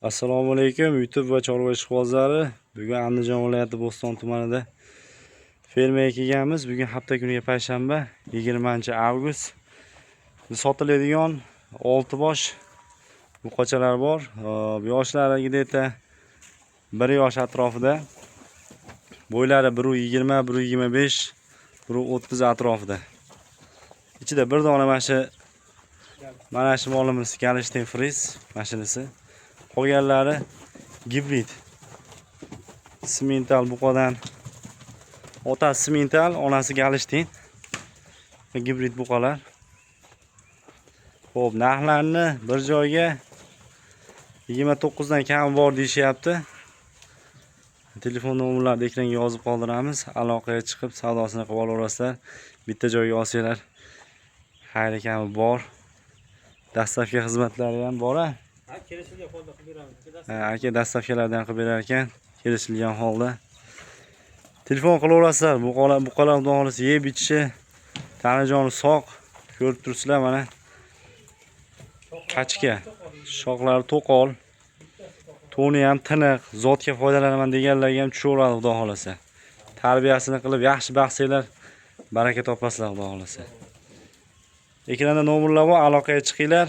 Assalomu alaykum YouTube va chorva ishqibozlari. Bugun Andijon viloyati Bo'ston tumanida fermaga kelganmiz. Bugun hafta kuniga payshanba, 20-avgust. Sotiladigan 6 bosh buqachalar bor. Yoshlari gideta 1 yosh atrofida. Bo'ylari 1.20, 1.25, 1.30 atrofida. Ichida bir dona mana shu molimiz Galishtin Friz mashinasi. Qolganlari gibrid. Simental buqadan. Otasi simental, onasi Galishtin. Gibrid buqalar. Xo'p, narxlarni bir joyga 29 dan kam bor deyishyapti. Telefon nomerlarini ekranga yozib qoldiramiz. Aloqaga chiqib savdosini qilib olasizlar. Bitta joyga olsanglar xayri kami bor. Dastavka xizmatlari ham bor-a? Kelishilgan holda qilib beramiz. Aka dastavkalardan qilib berar ekan, kelishilgan holda. Telefon qilaverasizlar. Buqalar xudo xolisa yeb ichishi, tanajoni sog', ko'rib turibsizlar mana. Qachka, shoxlari to'qol. Toni ham tiniq, zotga foydalanaman deganlarga ham tushaveradi xudo xolisa. Tarbiyasini qilib yaxshi baqsanglar, baraka topasizlar xudo xolisa. Ekranda nomerlar bor, aloqaga chiqinglar.